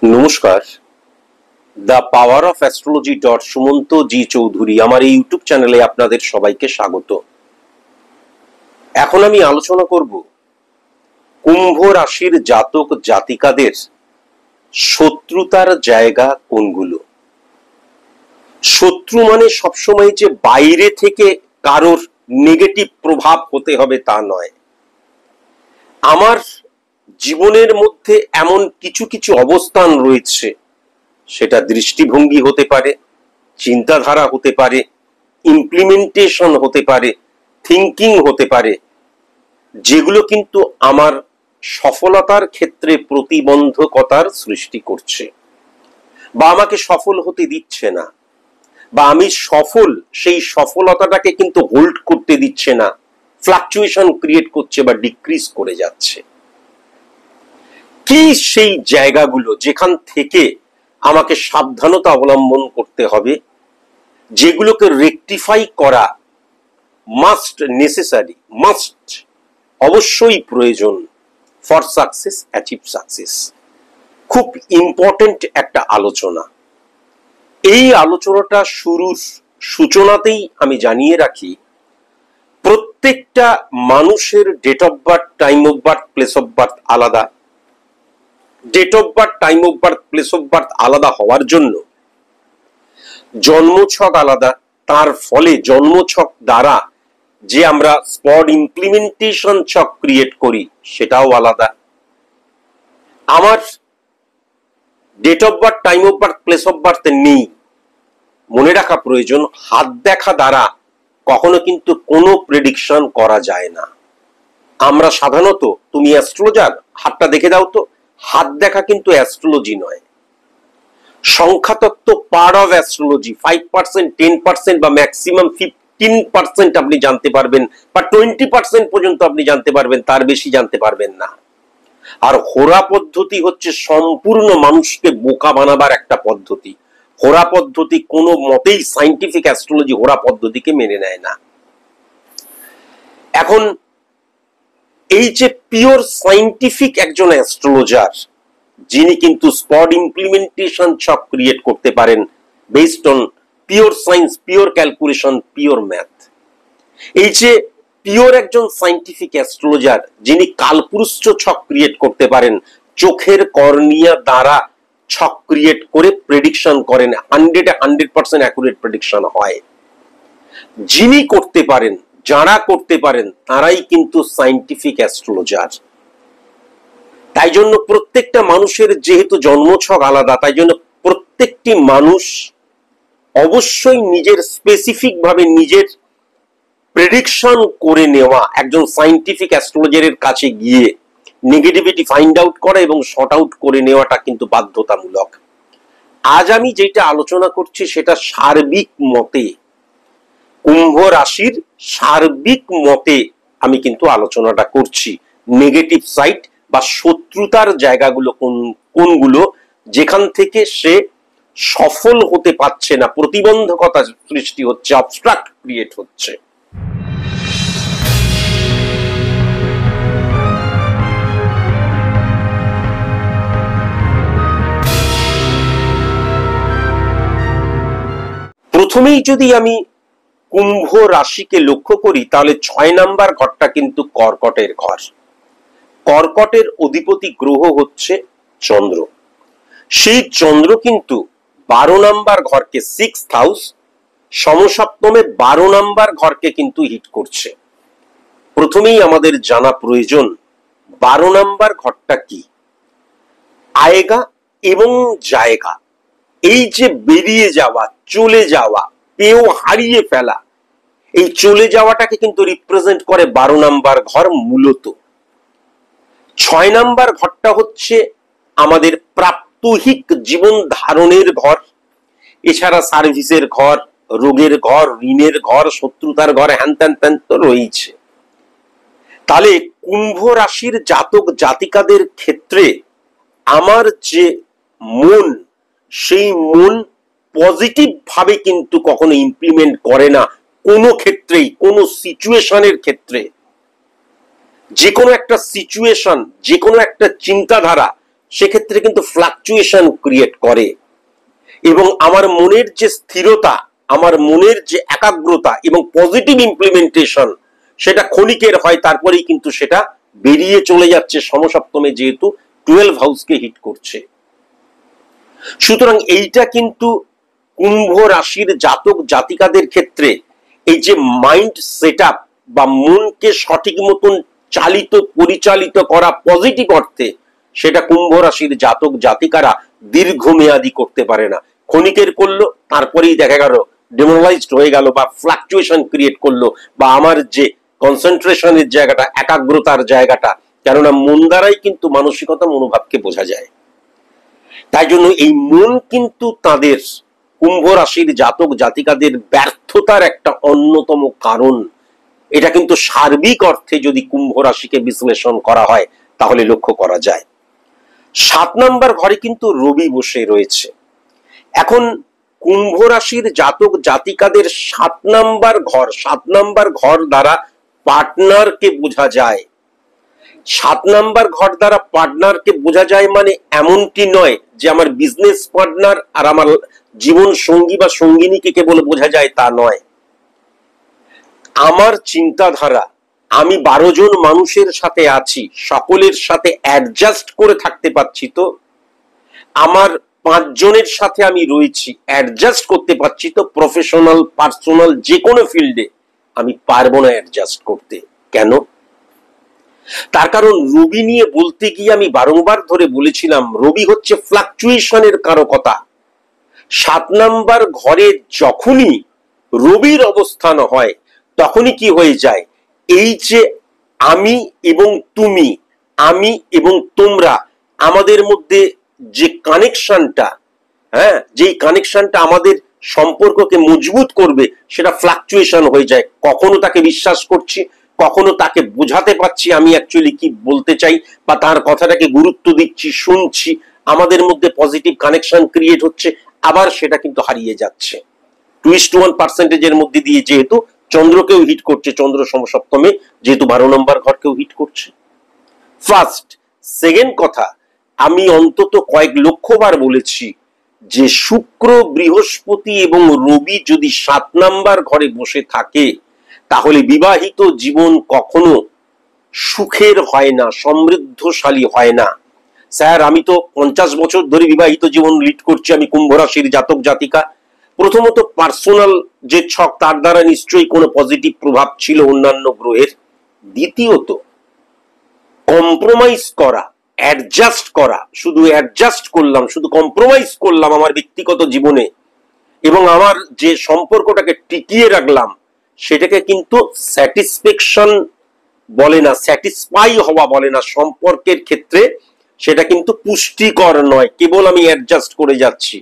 নমস্কার। The power of astrology Sumanta ji Chowdhury আমার এই ইউটিউব চ্যানেলে আপনাদের সবাইকে স্বাগত। এখন আমি আলোচনা করব কুম্ভ রাশির জাতক জাতিকাদের শত্রুতার জায়গা কোনগুলো। শত্রু মানে সবসময় যে বাইরে থেকে কারোর নেগেটিভ প্রভাব হতে হবে তা নয়। আমার জীবনের মধ্যে এমন কিছু কিছু অবস্থান রয়েছে, সেটা দৃষ্টিভঙ্গি হতে পারে, চিন্তাধারা হতে পারে, ইমপ্লিমেন্টেশন হতে পারে, থিঙ্কিং হতে পারে, যেগুলো কিন্তু আমার সফলতার ক্ষেত্রে প্রতিবন্ধকতার সৃষ্টি করছে বা আমাকে সফল হতে দিচ্ছে না, বা আমি সফল সেই সফলতাটাকে কিন্তু হোল্ড করতে দিচ্ছে না, ফ্লাকচুয়েশন ক্রিয়েট করছে বা ডিক্রিজ করে যাচ্ছে। কি সেই জায়গাগুলো যেখান থেকে আমাকে সাবধানতা অবলম্বন করতে হবে, যেগুলোকে রেকটিফাই করা মাস্ট নেসেসারি, মাস্ট অবশ্যই প্রয়োজন ফর সাকসেস, অ্যাচিভ সাকসেস। খুব ইম্পর্টেন্ট একটা আলোচনা। এই আলোচনাটা শুরুর সূচনাতেই আমি জানিয়ে রাখি, প্রত্যেকটা মানুষের date of birth, time of birth, place of birth আলাদা। Date of birth, time of birth, place of birth আলাদা হওয়ার জন্য জন্মছক আলাদা, তার ফলে জন্মছক দ্বারা যে আমরা স্পট ইমপ্লিমেন্টেশন ছক ক্রিয়েট করি সেটাও আলাদা। আমার date of birth, time of birth, place of birth নেই, মনে রাখা প্রয়োজন। হাত দেখা দ্বারা কখনো কিন্তু কোনো প্রেডিকশন করা যায় না। আমরা সাধারণত, তুমি অ্যাস্ট্রোলজার, হাতটা দেখে দাও তো, হাত দেখা কিন্তু অ্যাস্ট্রোলজি নয়। সংখ্যাতত্ত্ব পার্ট অফ অ্যাস্ট্রোলজি। 5%, 10% বা ম্যাক্সিমাম 15% আপনি জানতে পারবেন, বা 20% পর্যন্ত আপনি জানতে পারবেন, তার বেশি জানতে পারবেন না। আর হোরা পদ্ধতি হচ্ছে সম্পূর্ণ মানুষকে বোকা বানাবার একটা পদ্ধতি। হোরা পদ্ধতি কোনো মতেই সাইন্টিফিক অ্যাস্ট্রোলজি হোরা পদ্ধতিকে মেনে নেয় না। এখন এই যে পিওর সাইন্টিফিক একজন অ্যাস্ট্রোলজার, যিনি কিন্তু স্পট ইমপ্লিমেন্টেশন ছক ক্রিয়েট করতে পারেন based on pure science, pure calculation, pure math, এই যে পিওর একজন সাইন্টিফিক অ্যাস্ট্রোলজার যিনি কালপুরুষ ছক ক্রিয়েট করতে পারেন, চোখের কর্নিয়া দ্বারা ছক ক্রিয়েট করে প্রেডিকশন করেন, 100% অ্যাকুরেট প্রেডিকশন হয়, যিনি করতে পারেন, যারা করতে পারেন, তারাই কিন্তু সাইন্টিফিক অ্যাস্ট্রোলজার। তাই জন্য প্রত্যেকটা মানুষের যেহেতু জন্মছক আলাদা, তাই জন্য প্রত্যেকটি মানুষ অবশ্যই নিজের স্পেসিফিক ভাবে নিজের প্রেডিকশন করে নেওয়া, একজন সাইন্টিফিক অ্যাস্ট্রোলজারের কাছে গিয়ে নেগেটিভিটি ফাইন্ড আউট করা এবং শর্ট আউট করে নেওয়াটা কিন্তু বাধ্যতামূলক। আজ আমি যেটা আলোচনা করছি সেটা সার্বিক মতে, কুম্ভ রাশির সার্বিক মতে আমি কিন্তু আলোচনাটা করছি। নেগেটিভ সাইড বা শত্রুতার জায়গাগুলো কোনগুলো, যেখান থেকে সে সফল হতে পারছে না, প্রতিবন্ধকতা সৃষ্টি হচ্ছে, অবস্ট্রাক্ট ক্রিয়েট হচ্ছে। প্রথমেই যদি আমি কুম্ভ রাশিকে লক্ষ্য করি, তাহলে 6 নাম্বার ঘরটা কিন্তু কর্কটের ঘর। কর্কটের অধিপতি গ্রহ হচ্ছে চন্দ্র। সেই চন্দ্র কিন্তু 12 নাম্বার ঘরকে, 6th হাউস, সমসপ্তমে 12 নাম্বার ঘরকে কিন্তু হিট করছে। প্রথমেই আমাদের জানা প্রয়োজন 12 নাম্বার ঘরটা কি। আয়েগা এবং জায়গা, এই যে বেরিয়ে যাওয়া, চলে যাওয়া, পেও হারিয়ে ফেলা, এই চলে যাওয়াটাকে কিন্তু রিপ্রেজেন্ট করে 12 নাম্বার ঘর মূলত। 6 নাম্বার ঘরটা হচ্ছে আমাদের প্রাত্যহিক জীবন ধারণের ঘর, এছাড়া সার্ভিসের ঘর, রোগের ঘর, ঋণের ঘর, শত্রুতার ঘর, হ্যান ত্যান ত্যান তো রয়েছে। তাহলে কুম্ভ রাশির জাতক জাতিকাদের ক্ষেত্রে আমার যে মন, সেই মন পজিটিভ ভাবে কিন্তু কখনো ইমপ্লিমেন্ট করে না কোনো ক্ষেত্রেই, কোনো সিচুয়েশনের ক্ষেত্রে। যে কোনো একটা সিচুয়েশন, যে কোনো একটা চিন্তাধারা সেক্ষেত্রে কিন্তু ফ্লাকচুয়েশন ক্রিয়েট করে, এবং আমার মনের যে স্থিরতা, আমার মনের যে একাগ্রতা এবং পজিটিভ ইমপ্লিমেন্টেশন, সেটা ক্ষণিকের হয়, তারপরেই কিন্তু সেটা বেরিয়ে চলে যাচ্ছে সমসপ্তমে, যেহেতু 12 হাউসকে হিট করছে। সুতরাং এইটা কিন্তু কুম্ভ রাশির জাতক জাতিকাদের ক্ষেত্রে এই যে মাইন্ড সেটআপ বা মনকে সঠিক মতন চালিত পরিচালিত করা পজিটিভ অর্থে, সেটা কুম্ভ রাশির জাতক জাতিকারা দীর্ঘমেয়াদী করতে পারে না। ক্ষণিকের করলো, তারপরেই দেখা গেল ডিমোরালাইজড হয়ে গেল বা ফ্লাকচুয়েশন ক্রিয়েট করলো, বা আমার যে কনসেন্ট্রেশনের জায়গাটা, একাগ্রতার জায়গাটা, কেননা মন দ্বারাই কিন্তু মানসিকতা মনোভাবকে বোঝা যায়। তাই জন্য এই মন কিন্তু তাদের কুম্ভ রাশির জাতক জাতিকাদের ব্যর্থতার একটা অন্যতম কারণ। এটা কিন্তু সার্বিক অর্থে যদি কুম্ভ রাশিকে বিশ্লেষণ করা হয় তাহলে লক্ষ্য করা যায়। 7 নম্বর ঘরে কিন্তু রবি বসে রয়েছে। এখন কুম্ভ রাশির জাতক জাতিকাদের 7 নম্বর ঘর দ্বারা পার্টনারকে বোঝা যায়। 7 নম্বর ঘর দ্বারা পার্টনারকে বোঝা যায় মানে এমনটি নয় যে আমার বিজনেস পার্টনার আর আমার জীবন সঙ্গী বা সঙ্গিনীকে কেবল বোঝা যায়, তা নয়। আমার চিন্তাধারা, আমি 12 জন মানুষের সাথে আছি, সকলের সাথে অ্যাডজাস্ট করে থাকতে পারছি তো? আমার 5 জনের সাথে আমি রয়েছি, অ্যাডজাস্ট করতে পারছি তো? প্রফেশনাল, পার্সোনাল, যে কোনো ফিল্ডে আমি পারবো না অ্যাডজাস্ট করতে। কেন? তার কারণ রবি নিয়ে বলতে গিয়ে আমি বারংবার ধরে বলেছিলাম, রবি হচ্ছে ফ্লাকচুয়েশনের কারকতা। 7 নম্বর ঘরে যখনই রবির অবস্থান হয় তখনই কি হয়ে যায়, এই যে আমি এবং তুমি, আমি এবং তোমরা, আমাদের মধ্যে যে কানেকশনটা, যেই কানেকশনটা আমাদের সম্পর্ককে মজবুত করবে, সেটা ফ্লাকচুয়েশন হয়ে যায়। কখনো তাকে বিশ্বাস করছি, কখনো তাকে বোঝাতে পারছি আমি অ্যাকচুয়ালি কি বলতে চাই, বা তার কথাটাকে গুরুত্ব দিচ্ছি, শুনছি, আমাদের মধ্যে পজিটিভ কানেকশন ক্রিয়েট হচ্ছে, আবার সেটা কিন্তু হারিয়ে যাচ্ছে। 2:1% মধ্যে দিয়ে যেহেতু চন্দ্রকেও হিট করছে, চন্দ্র সমসপ্তমে যেহেতু 12 নম্বর ঘরকেও হিট করছে। ফার্স্ট। সেকেন্ড কথা, আমি অন্তত কয়েক লক্ষবার বলেছি যে শুক্র, বৃহস্পতি এবং রবি যদি 7 নম্বর ঘরে বসে থাকে তাহলে বিবাহিত জীবন কখনো সুখের হয় না, সমৃদ্ধশালী হয় না। স্যার, আমি তো 50 বছর ধরে বিবাহিত জীবন লিড করছি, আমি কুম্ভ রাশির জাতক জাতিকা। প্রথমত পার্সোনাল যে ছক, তার দ্বারা নিশ্চয়ই কোনো পজিটিভ প্রভাব ছিল অন্যান্য গ্রহের। দ্বিতীয়ত কম্প্রোমাইজ করা, অ্যাডজাস্ট করা, শুধু অ্যাডজাস্ট করলাম, শুধু কম্প্রোমাইজ করলাম আমার ব্যক্তিগত জীবনে, এবং আমার যে সম্পর্কটাকে টিকিয়ে রাখলাম, সেটাকে কিন্তু স্যাটিসফ্যাকশন বলে না, স্যাটিসফাই হওয়া বলে না সম্পর্কের ক্ষেত্রে। সেটা কিন্তু পুষ্টিকর নয়। কেবল আমি অ্যাডজাস্ট করে যাচ্ছি।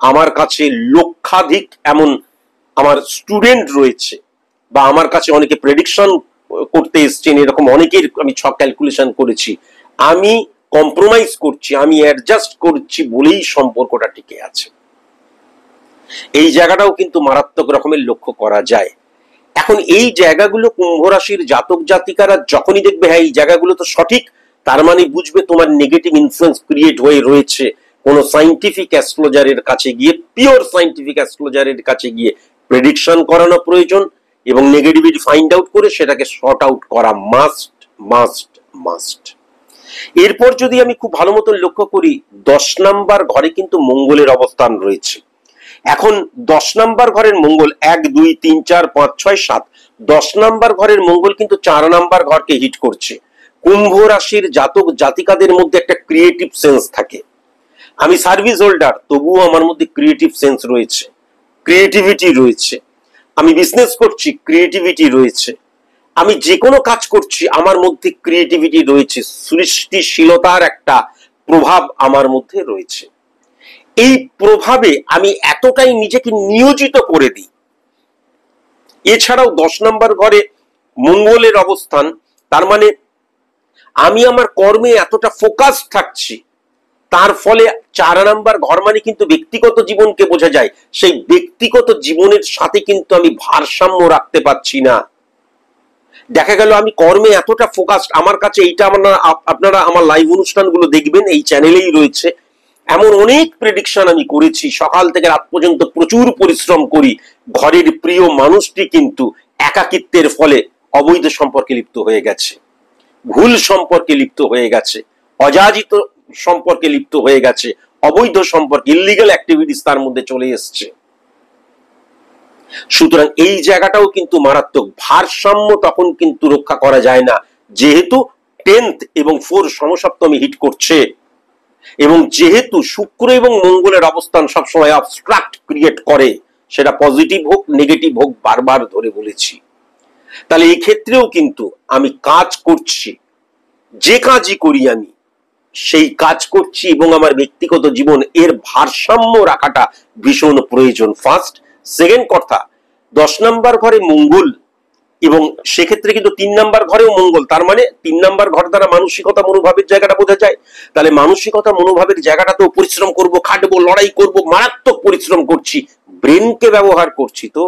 আমার কাছে লক্ষাধিক এমন আমার স্টুডেন্ট রয়েছে, বা আমার কাছে অনেকে প্রেডিকশন করতে এসছেন, এরকম অনেকের আমি ছক ক্যালকুলেশন করেছি। আমি কম্প্রোমাইজ করছি, আমি অ্যাডজাস্ট করছি বলেই সম্পর্কটা টিকে আছে। এই জায়গাটাও কিন্তু মারাত্মক রকমের লক্ষ্য করা যায়। এখন এই জায়গাগুলো কুম্ভ রাশির জাতক জাতিকারা যখনই দেখবে হ্যাঁ এই জায়গাগুলো তো সঠিক, তার মানে বুঝবে তোমার নেগেটিভ ইনফ্লুয়েন্স ক্রিয়েট হয়ে রয়েছে, কোন সায়েন্টিফিক অ্যাস্ট্রোলজারের কাছে গিয়ে, পিওর সায়েন্টিফিক অ্যাস্ট্রোলজারের কাছে গিয়ে প্রেডিকশন করানো প্রয়োজন, এবং নেগেটিভিটি ফাইন্ড আউট করে সেটাকে শর্ট আউট করা মাস্ট মাস্ট মাস্ট। এরপর যদি আমি খুব ভালো মতন লক্ষ্য করি, 10 নম্বর ঘরে কিন্তু মঙ্গলের অবস্থান রয়েছে। এখন 10 নম্বর ঘরের মঙ্গল 1 2 3 4 5 6 7, 10 নম্বর ঘরের মঙ্গল কিন্তু 4 নম্বর ঘরকে হিট করছে। কুম্ভ রাশির জাতক জাতিকাদের মধ্যে একটা ক্রিয়েটিভ সেন্স থাকে। আমি সার্ভিস হোল্ডার, তবুও আমার মধ্যে ক্রিয়েটিভ সেন্স রয়েছে, ক্রিয়েটিভিটি রয়েছে। আমি বিজনেস করছি, ক্রিয়েটিভিটি রয়েছে। আমি যে কোনো কাজ করছি, আমার মধ্যে ক্রিয়েটিভিটি রয়েছে, সৃষ্টিশীলতার একটা প্রভাব আমার মধ্যে রয়েছে। এই প্রভাবে আমি এতটাই নিজেকে নিয়োজিত করে দিই। এছাড়াও 10 নম্বর ঘরে মঙ্গলের অবস্থান, তার মানে আমি আমার কর্মে এতটা ফোকাস থাকছি, তার ফলে 4 নম্বর ঘর মানে কিন্তু ব্যক্তিগত জীবনকে বোঝা যায়। সেই ব্যক্তিগত জীবনের সাথে কিন্তু আমি ভারসাম্য রাখতে পারছি না। দেখা গেল আমি কর্মে এতটা ফোকাসড, আমার কাছে এইটা আপনারা আমার লাইভ অনুষ্ঠানগুলো দেখবেন, এই চ্যানেলেই রয়েছে, এমন অনেক প্রেডিকশন আমি করেছি, সকাল থেকে রাত পর্যন্ত প্রচুর পরিশ্রম করি, ঘরের প্রিয় মানুষটি কিন্তু একাকিত্বের ফলে অবৈধ সম্পর্কে লিপ্ত হয়ে গেছে, ভুল সম্পর্কে লিপ্ত হয়ে গেছে, অযাচিত সম্পর্কে লিপ্ত হয়ে গেছে, অবৈধ সম্পর্ক, ইলিগাল অ্যাক্টিভিটিস তার মধ্যে চলে এসছে। সুতরাং এই জায়গাটাও কিন্তু মারাত্মক। ভারসাম্য তখন কিন্তু রক্ষা করা যায় না, যেহেতু 10th এবং 4 সমসপ্তমী হিট করছে, এবং যেহেতু শুক্র এবং মঙ্গলের অবস্থান সবসময় অবস্ট্রাক্ট ক্রিয়েট করে, সেটা পজিটিভ হোক নেগেটিভ হোক, বারবার ধরে বলেছি। তাহলে এই ক্ষেত্রেও কিন্তু আমি কাজ করছি, যে কাজই করি আমি সেই কাজ করছি, এবং আমার ব্যক্তিগত জীবন এর ভারসাম্য রাখাটা ভীষণ প্রয়োজন। ফার্স্ট। সেকেন্ড কথা, 10 নম্বর ঘরে মঙ্গল, এবং সেক্ষেত্রে কিন্তু 3 নম্বর ঘরেও মঙ্গল, তার মানে 3 নম্বর ঘর দ্বারা মানসিকতা মনোভাবের জায়গাটা বোঝা যায়। তাহলে মানসিকতা মনোভাবের জায়গাটাতেও পরিশ্রম করব, খাটবো, লড়াই করব, মারাত্মক পরিশ্রম করছি, ব্রেনকে ব্যবহার করছি। তো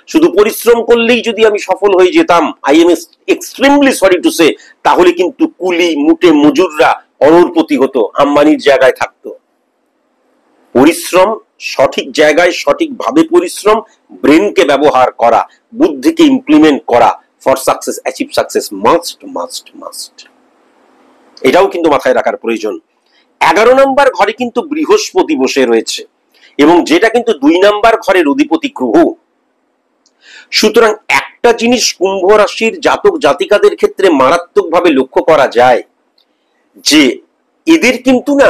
শুধু পরিশ্রম করলেই যদি আমি সফল হয়ে যেতাম, I am extremely sorry to সে, তাহলে কিন্তু কুলি মুটে মজুররা অরোরপতি হতো, আম্বানির জায়গায় থাকতো। পরিশ্রম, সঠিক জায়গায় সঠিকভাবে পরিশ্রম, ব্রেনকে ব্যবহার করা, বুদ্ধিকে ইমপ্লিমেন্ট করা, for success, achieve success, must must must. এটাও কিন্তু মাথায় রাখার প্রয়োজন। 11 নম্বর ঘরে কিন্তু বৃহস্পতি বসে রয়েছে, এবং যেটা কিন্তু 2 নম্বর ঘরের অধিপতি গ্রহ। সুতরাং একটা জিনিস কুম্ভ রাশির জাতক জাতিকাদের ক্ষেত্রে মারাত্মকভাবে লক্ষ্য করা যায়, যে এদের কিন্তু না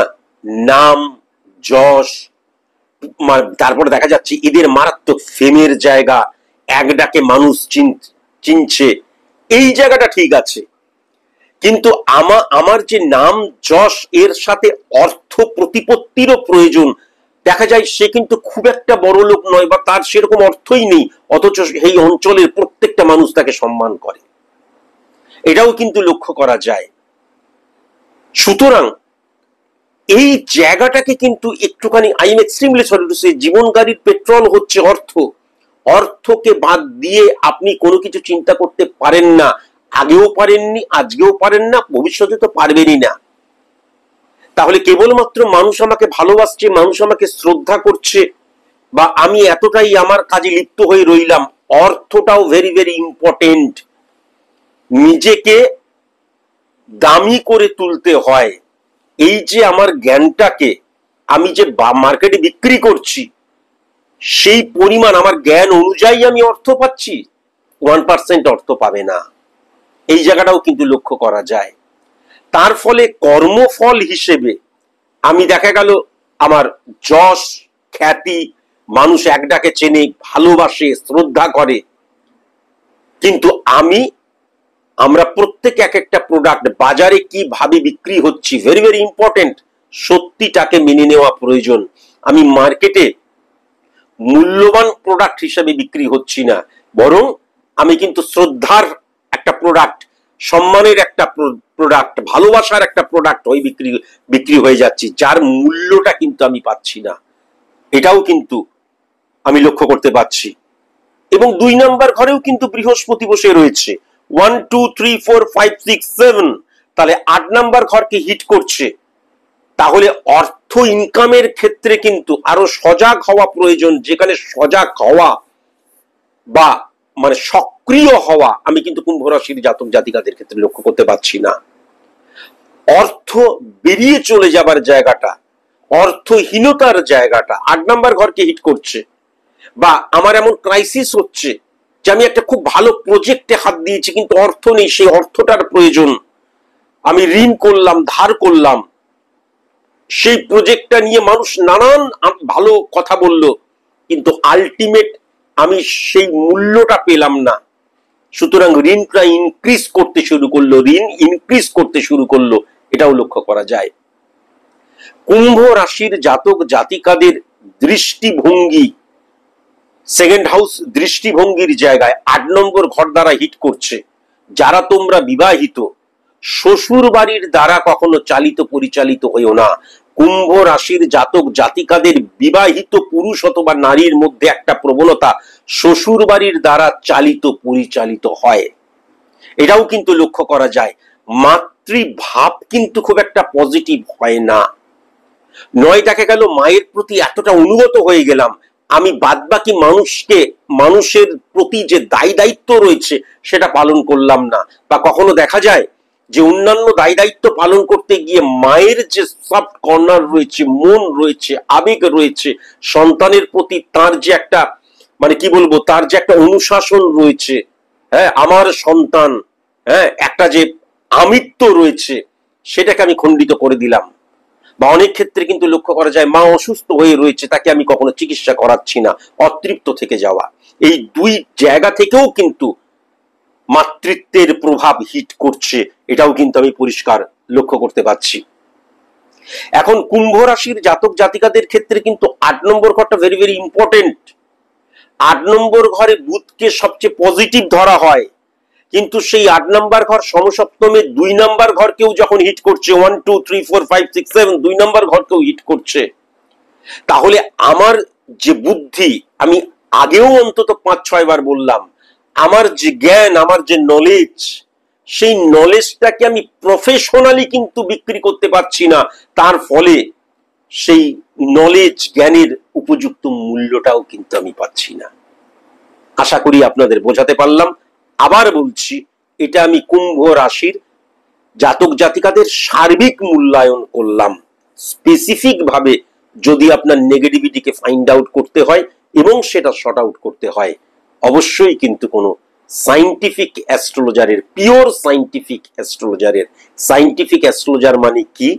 নাম যশ, তারপরে দেখা যাচ্ছে এদের মারাত্মক ফেমের জায়গা, এক ডাকে মানুষ চিনছে, এই জায়গাটা ঠিক আছে। কিন্তু আমার যে নাম যশ, এর সাথে অর্থ প্রতিপত্তিরও প্রয়োজন। দেখা যায় সে কিন্তু খুব একটা বড় লোক নয়, বা তার সেরকম অর্থই নেই, অথচ এই অঞ্চলের প্রত্যেকটা মানুষ তাকে সম্মান করে, এটাও কিন্তু লক্ষ্য করা যায়। সুতরাং এই জায়গাটাকে কিন্তু একটুখানি, I am extremely sorry to say, জীবন গাড়ির পেট্রোল হচ্ছে অর্থ। অর্থকে বাদ দিয়ে আপনি কোনো কিছু চিন্তা করতে পারেন না, আগেও পারেননি, আজকেও পারেন না, ভবিষ্যতে তো পারবেনই না। তাহলে কেবলমাত্র মানুষ আমাকে ভালোবাসছে, মানুষ আমাকে শ্রদ্ধা করছে, বা আমি এতটাই আমার কাজে লিপ্ত হয়ে রইলাম, অর্থটাও ভেরি ভেরি ইম্পর্টেন্ট। নিজেকে দামি করে তুলতে হয়। এই যে আমার জ্ঞানটাকে আমি যে মার্কেটে বিক্রি করছি, সেই পরিমাণ আমার জ্ঞান অনুযায়ী আমি অর্থ পাচ্ছি, 1% অর্থ পাবে না, এই জায়গাটাও কিন্তু লক্ষ্য করা যায়। তার ফলে কর্মফল হিসেবে আমি দেখা গেল আমার যশ খ্যাতি, মানুষ এক ডাকে চেনে, ভালোবাসে, শ্রদ্ধা করে, কিন্তু আমরা প্রত্যেকে এক একটা প্রোডাক্ট বাজারে কিভাবে বিক্রি হচ্ছে, ভেরি ভেরি ইম্পর্টেন্ট, সত্যিটাকে মেনে নেওয়া প্রয়োজন। আমি মার্কেটে মূল্যবান প্রোডাক্ট হিসেবে বিক্রি হচ্ছি না, বরং আমি কিন্তু শ্রদ্ধার একটা প্রোডাক্ট, সম্মানের একটা প্রোডাক্ট, ভালোবাসার একটা প্রোডাক্ট হয়ে বিক্রি হয়ে যাচ্ছি, যার মূল্যটা কিন্তু আমি পাচ্ছি না, এটাও কিন্তু আমি লক্ষ্য করতে পারছি। এবং 2 নম্বর ঘরেও কিন্তু বৃহস্পতি বসে রয়েছে, 1 2 3 4 5 6 7, তাহলে 8 নম্বর ঘরকে হিট করছে। তাহলে অর্থ ইনকামের ক্ষেত্রে কিন্তু আরো সজাগ হওয়া প্রয়োজন। যেখানে সজাগ হওয়া বা মানে সক্রিয় হওয়া আমি কিন্তু কুম্ভ রাশির জাতক জাতিকাদের ক্ষেত্রে লক্ষ্য করতে পারছি না। অর্থ বেরিয়ে চলে যাবার জায়গাটা, অর্থহীনতার জায়গাটা 8 নম্বর ঘরকে হিট করছে। বা আমার এমন ক্রাইসিস হচ্ছে যে আমি একটা খুব ভালো প্রজেক্টে হাত দিয়েছি, কিন্তু অর্থ নেই, সেই অর্থটার প্রয়োজন, আমি ঋণ করলাম, ধার করলাম, সেই প্রজেক্টটা নিয়ে মানুষ নানান ভালো কথা বলল, কিন্তু আলটিমেট আমি সেই মূল্যটা পেলাম না। সুতরাং ঋণটা ইনক্রিজ করতে শুরু করলো, এটাও লক্ষ্য করা যায়। কুম্ভ রাশির জাতক জাতিকাদের দৃষ্টিভঙ্গি, সেকেন্ড হাউস দৃষ্টিভঙ্গির জায়গায় 8 নম্বর ঘর দ্বারা হিট করছে। যারা তোমরা বিবাহিত, শ্বশুর বাড়ির দ্বারা কখনো চালিত পরিচালিত হইও না। কুম্ভ রাশির জাতক জাতিকাদের বিবাহিত পুরুষ অথবা নারীর মধ্যে একটা প্রবণতা শ্বশুর বাড়ির দ্বারা চালিত পরিচালিত হয়, এটাও কিন্তু লক্ষ্য করা যায়। মাতৃভাব কিন্তু খুব একটা পজিটিভ হয় না। নয় দেখা গেল মায়ের প্রতি এতটা অনুগত হয়ে গেলাম, আমি বাদবাকি মানুষের প্রতি যে দায় দায়িত্ব রয়েছে সেটা পালন করলাম না। বা কখনো দেখা যায় যে অন্যান্য দায় দায়িত্ব পালন করতে গিয়ে মায়ের যে সফট কর্নার রয়েছে, মন রয়েছে, আবেগ রয়েছে, সন্তানের প্রতি তার যে একটা মানে কি বলবো, তার যে একটা অনুশাসন রয়েছে, হ্যাঁ আমার সন্তান, হ্যাঁ একটা যে আমিত্ব রয়েছে, সেটাকে আমি খণ্ডিত করে দিলাম। বা অনেক ক্ষেত্রে কিন্তু লক্ষ্য করা যায় মা অসুস্থ হয়ে রয়েছে, তাকে আমি কখনো চিকিৎসা করাচ্ছি না, অতৃপ্ত থেকে যাওয়া। এই দুই জায়গা থেকেও কিন্তু মাতৃত্বের প্রভাব হিট করছে, এটাও কিন্তু আমি পরিষ্কার লক্ষ্য করতে পারছি। এখন কুম্ভ রাশির জাতক জাতিকাদের ক্ষেত্রে কিন্তু 8 নম্বর ঘরটা ভেরি ভেরি ইম্পর্টেন্ট। 8 নম্বর ঘরে বুধকে সবচেয়ে পজিটিভ ধরা হয়, কিন্তু সেই 8 নম্বর ঘর সমসপ্তমে 2 নম্বর ঘরকেও যখন হিট করছে, 1 2 3 4 5 6 7 2 নম্বর ঘরকেও হিট করছে, তাহলে আমার যে বুদ্ধি, আমি আগেও অন্তত 5-6 বার বললাম, আমার যে জ্ঞান, আমার যে নলেজ, সেই নলেজটাকে আমি প্রফেশনালি কিন্তু বিক্রি করতে পারছি না। তার ফলে সেই নলেজ জ্ঞানের উপযুক্ত মূল্যটাও কিন্তু আমি পাচ্ছি না। আশা করি আপনাদের বোঝাতে পারলাম। আবার বলছি, এটা আমি কুম্ভ রাশির জাতক জাতিকাদের সার্বিক মূল্যায়ন করলাম। স্পেসিফিক ভাবে যদি আপনার নেগেটিভিটিকে ফাইন্ড আউট করতে হয় এবং সেটা শর্ট আউট করতে হয়, অবশ্যই কিন্তু কোনো সাইন্টিফিক অ্যাস্ট্রোলজারের, পিওর সাইন্টিফিক অ্যাস্ট্রোলজারের, সাইন্টিফিক অ্যাস্ট্রোলজার মানে কি,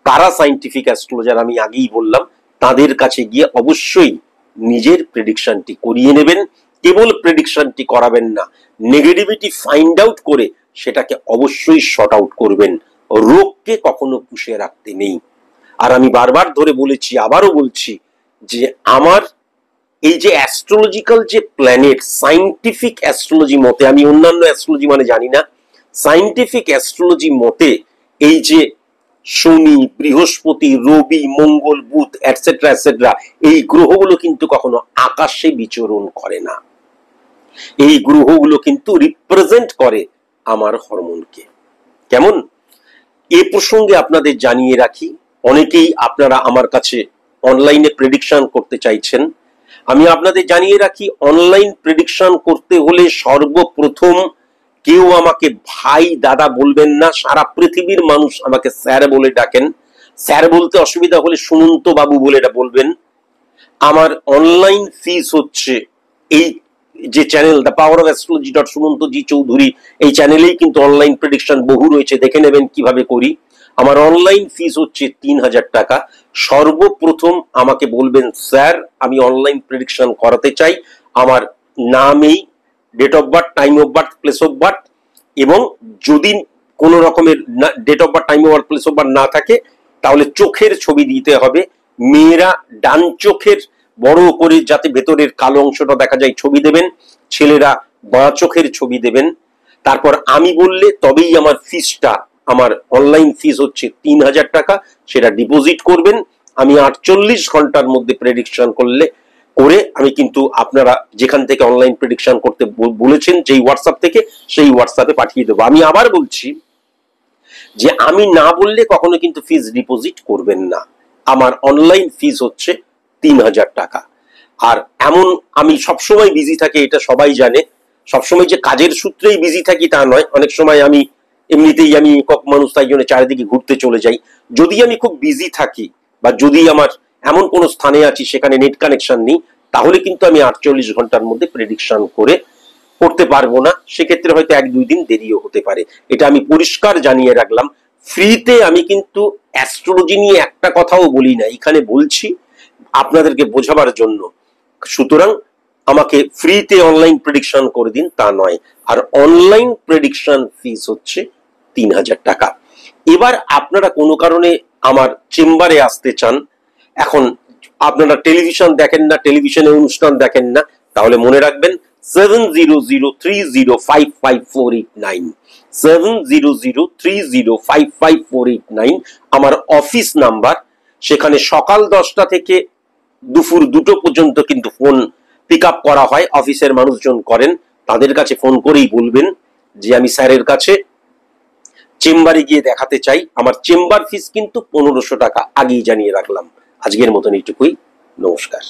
কারা সাইন্টিফিক অ্যাস্ট্রোলজার আমি আগেই বললাম, তাদের কাছে গিয়ে অবশ্যই নিজের প্রেডিকশনটি করিয়ে নেবেন। কেবল প্রেডিকশনটি করাবেন না, নেগেটিভিটি ফাইন্ড আউট করে সেটাকে অবশ্যই শর্ট আউট করবেন। রোগকে কখনো পুষে রাখতে নেই। আর আমি বারবার ধরে বলেছি, আবারও বলছি, যে আমার এই যে অ্যাস্ট্রোলজিক্যাল যে প্ল্যানেট, সাইন্টিফিক অ্যাস্ট্রোলজি মতে, আমি অন্যান্য অ্যাস্ট্রোলজি মানে জানি না, সাইন্টিফিক অ্যাস্ট্রোলজি মতে এই যে শনি, বৃহস্পতি, রবি, মঙ্গল, বুধ এটসেট্রা এটসেট্রা, এই গ্রহগুলো কিন্তু কখনো আকাশে বিচরণ করে না। এই গ্রহগুলো কিন্তু রিপ্রেজেন্ট করে আমার হরমোনকে। কেমন? এ প্রসঙ্গে আপনাদের জানিয়ে রাখি, অনেকেই আপনারা আমার কাছে অনলাইনে প্রেডিকশন করতে চাইছেন। আমি আপনাদের জানিয়ে রাখি, অনলাইন প্রেডিকশন করতে হলে সর্বপ্রথম কেউ আমাকে ভাই দাদা বলবেন না। সারা পৃথিবীর মানুষ আমাকে স্যার বলে ডাকেন। স্যার বলতে অসুবিধা হলে সুমন্ত বাবু বলে এটা বলবেন। আমার অনলাইন ফিস হচ্ছে, এই যে channel the power of astrology Sumantaji Chowdhury, এই চ্যানেলেই কিন্তু অনলাইন প্রেডিকশন বহু রয়েছে, দেখে নেবেন কিভাবে করি। আমার অনলাইন ফিস হচ্ছে 3000 টাকা। সর্বপ্রথম আমাকে বলবেন, স্যার আমি অনলাইন প্রেডিকশন করাতে চাই, আমার নামেই date of birth, time of birth, place of birth, এবং যদি কোন রকমের date of birth, time of birth, place of birth না থাকে তাহলে চোখের ছবি দিতে হবে। মেয়েরা ডান চোখের বড় করে যাতে ভেতরের কালো অংশটা দেখা যায় ছবি দেবেন, ছেলেরা বাঁ চোখের ছবি দেবেন। তারপর আমি বললে তবেই আমার ফিসটা, আমার অনলাইন ফিস হচ্ছে 3000 টাকা, সেটা ডিপোজিট করবেন। আমি 48 ঘন্টার মধ্যে প্রেডিকশন করে আমি কিন্তু আপনারা যেখান থেকে অনলাইন প্রেডিকশন করতে বলেছেন, যেই হোয়াটসঅ্যাপ থেকে, সেই হোয়াটসঅ্যাপে পাঠিয়ে দেবো। আমি আবার বলছি যে আমি না বললে কখনো কিন্তু ফিস ডিপোজিট করবেন না। আমার অনলাইন ফিস হচ্ছে 3000 টাকা। আর এমন আমি সবসময় বিজি থাকি, এটা সবাই জানে। সবসময় যে কাজের সূত্রেই বিজি থাকি তা নয়, অনেক সময় আমি এমনিতেই আমি একক মানুষ, তাই জন্য চারিদিকে ঘুরতে চলে যাই। যদি আমি খুব বিজি থাকি বা যদি আমার এমন কোন স্থানে আছি সেখানে নেট কানেকশন নেই, তাহলে কিন্তু আমি 48 ঘন্টার মধ্যে প্রেডিকশন করতে পারবো না। সেক্ষেত্রে হয়তো 1-2 দিন দেরিও হতে পারে। এটা আমি পরিষ্কার জানিয়ে রাখলাম। ফ্রিতে আমি কিন্তু অ্যাস্ট্রোলজি নিয়ে একটা কথাও বলি না, এখানে বলছি আপনাদেরকে বোঝাবার জন্য। সুতরাং আমাকে ফ্রিতে অনলাইন প্রেডিকশন করে দিন তা নয়। আর অনলাইন প্রেডিকশন ফিস হচ্ছে 3000 টাকা। এবার আপনারা কোনো কারণে আমার চেম্বারে আসতে চান, এখন আপনারা টেলিভিশন দেখেন না, টেলিভিশনে অনুষ্ঠান দেখেন না, তাহলে মনে রাখবেন 7003055489, 7003055489 আমার অফিস নাম্বার। সেখানে সকাল 10টা থেকে দুপুর 2টো পর্যন্ত কিন্তু ফোন পিক আপ করা হয়, অফিসের মানুষজন করেন। তাদের কাছে ফোন করেই বলবেন যে আমি স্যারের কাছে চেম্বারে গিয়ে দেখাতে চাই, আমার চেম্বার ফিস কিন্তু 1500 টাকা, আগেই জানিয়ে রাখলাম। আজকের মতন এইটুকুই, নমস্কার।